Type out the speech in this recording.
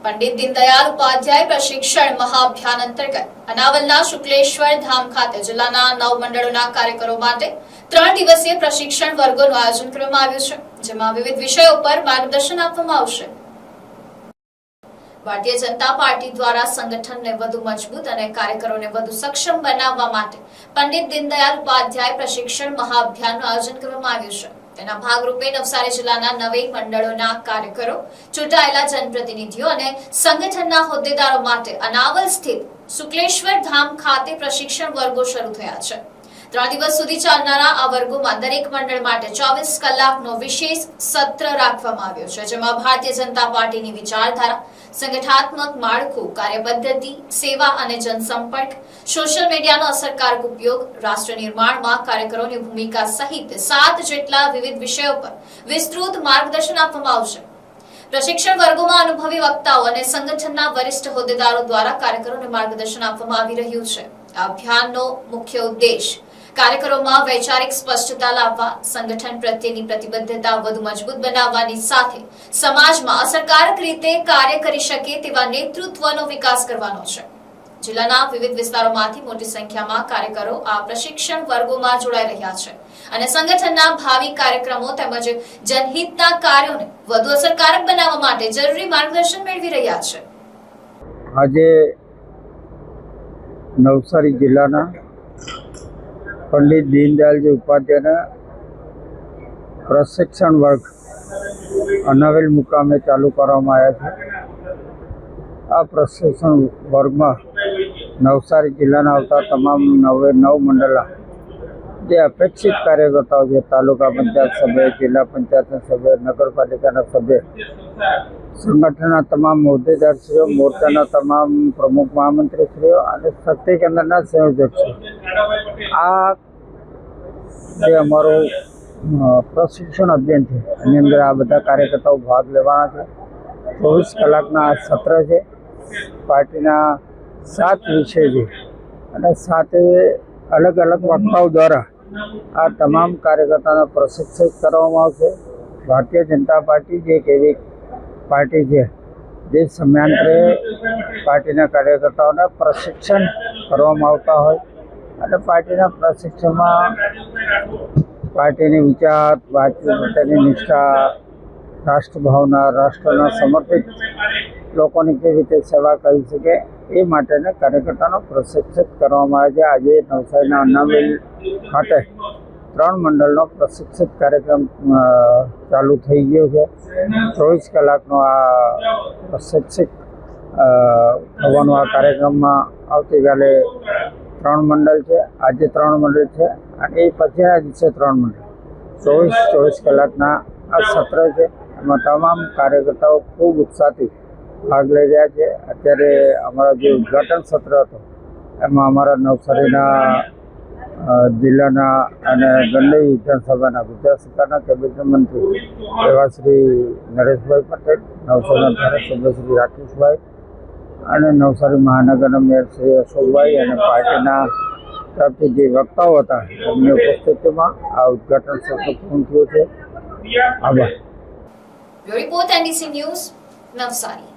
પંડિત દીનદયાળ ઉપાધ્યાય પ્રશિક્ષણ મહાઅભિયાન અંતર્ગત અનાવલના શુક્લેશ્વર ધામ ખાતે જિલ્લાના 9 મંડળોના કાર્યકરો માટે 3 દિવસીય પ્રશિક્ષણ વર્ગોનું આયોજન કરવામાં આવ્યું છે, જેમાં વિવિધ વિષયો પર માર્ગદર્શન આપવામાં આવશે। ભારતીય જનતા પાર્ટી દ્વારા સંગઠનને વધુ મજબૂત અને કાર્યકરોને વધુ સક્ષમ બનાવવા માટે પંડિત દીનદયાળ ઉપાધ્યાય પ્રશિક્ષણ મહાઅભિયાનનું આયોજન કરવામાં આવ્યું છે। તેના ભાગરૂપે નવસારી જિલ્લાના 9 મંડળોના કાર્યકરો, ચૂંટાયેલા જનપ્રતિનિધિઓ અને સંગઠનના હોદ્દેદારો માટે અનાવલ સ્થિત શુક્લેશ્વર ધામ ખાતે પ્રશિક્ષણ વર્ગો શરૂ થયા છે। 3 દિવસ સુધી ચાલનારા આ વર્ગોમાં દરેક મંડળ માટે 24 કલાકનો વિશેષ સત્ર રાખવામાં આવ્યો છે, જેમાં ભારતીય જનતા પાર્ટીની વિચારધારા, સંગઠનાત્મક માળખું, કાર્યપદ્ધતિ, સેવા અને જનસંપર્ક, સોશિયલ મીડિયાનો અસરકારક ઉપયોગ, રાષ્ટ્ર નિર્માણમાં કાર્યકરોની ભૂમિકા સહિત 7 જેટલા વિવિધ વિષયો પર વિસ્તૃત માર્ગદર્શન આપવામાં આવશે। પ્રશિક્ષણ વર્ગોમાં અનુભવી વક્તાઓ અને સંગઠનના વરિષ્ઠ હોદ્દેદારો દ્વારા કાર્યકરોને માર્ગદર્શન આપવામાં આવી રહ્યું છે। આ અભિયાનનો મુખ્ય ઉદ્દેશ કાર્યકરોમાં વૈચારિક સ્પષ્ટતા લાવવા, સંગઠન પ્રત્યેની પ્રતિબદ્ધતા વધુ મજબૂત બનાવવાની સાથે સમાજમાં અસરકારક રીતે કાર્ય કરી શકે તેવા નેતૃત્વનો વિકાસ કરવાનો છે। જિલ્લાના વિવિધ વિસ્તારોમાંથી મોટી સંખ્યામાં કાર્યકરો આ પ્રશિક્ષણ વર્ગોમાં જોડાઈ રહ્યા છે અને સંગઠનના ભાવિ કાર્યક્રમો તેમજ જનહિતના કાર્યોને વધુ અસરકારક બનાવવા માટે જરૂરી માર્ગદર્શન મેળવી રહ્યા છે। આજે નવસારી જિલ્લાના પંડિત દીનદયાળજી ઉપાધ્યાયના પ્રશિક્ષણ વર્ગ અનાવેલ મુકામે ચાલુ કરવામાં આવ્યા છે। આ પ્રશિક્ષણ વર્ગમાં નવસારી જિલ્લાના આવતા તમામ 9 મંડળના જે અપેક્ષિત કાર્યકર્તાઓ છે, તાલુકા પંચાયત સભ્ય, જિલ્લા પંચાયતના સભ્ય, નગરપાલિકાના સભ્ય, સંગઠનના તમામ હોદ્દેદારશ્રીઓ, મોરચાના તમામ પ્રમુખ મહામંત્રીશ્રીઓ અને શક્તિ કેન્દ્રના સંયોજકશ્રીઓ, આ જે અમારું પ્રશિક્ષણ અભિયાન છે એની અંદર આ બધા કાર્યકર્તાઓ ભાગ લેવાના છે। 24 કલાકના આ સત્ર છે। પાર્ટીના 7 વિષય છે અને 7 અલગ અલગ વક્તાઓ દ્વારા આ તમામ કાર્યકર્તાઓને પ્રશિક્ષિત કરવામાં આવશે। ભારતીય જનતા પાર્ટી જે એક એવી પાર્ટી છે જે સમયાંતરે પાર્ટીના કાર્યકર્તાઓને પ્રશિક્ષણ કરવામાં આવતા હોય અને પાર્ટીના પ્રશિક્ષણમાં પાર્ટીની વિચાર, વાતચીતની નિષ્ઠા, રાષ્ટ્રભાવના, રાષ્ટ્રના સમર્પિત લોકોની કેવી રીતે સેવા કરી શકે એ માટેના કાર્યકર્તાનો પ્રશિક્ષિત કરવામાં આવે છે। આજે નવસારીના અનાવેલ ખાતે 3 મંડળનો પ્રશિક્ષિત કાર્યક્રમ ચાલુ થઈ ગયો છે। 24 કલાકનો આ પ્રશિક્ષિત થવાનો આ કાર્યક્રમમાં આવતીકાલે 3 મંડળ છે, આજે 3 મંડળ છે અને એ પછીના દિવસે 3 મંડળ। 24 કલાકના આ સત્ર છે, એમાં તમામ કાર્યકર્તાઓ ખૂબ ઉત્સાહથી ભાગ લઈ રહ્યા છે। અત્યારે અમારા જે ઉદ્ઘાટન સત્ર હતો એમાં અમારા નવસારીના જિલ્લાના અને ગંડઈ વિધાનસભાના ગુજરાત સરકારના કેબિનેટ મંત્રી એવા શ્રી નરેશભાઈ પટેલ, નવસારીના ધારાસભ્ય શ્રી રાકેશભાઈ અને નવસારી મહાનગરના મેયર શ્રી અશોકભાઈ અને પાર્ટીના તરફથી જે વક્તાઓ હતા એમની ઉપસ્થિતિમાં આ ઉદ્ઘાટન સત્ર પૂર્ણ થયું છે। આભાર। Report NDC news, Navsari.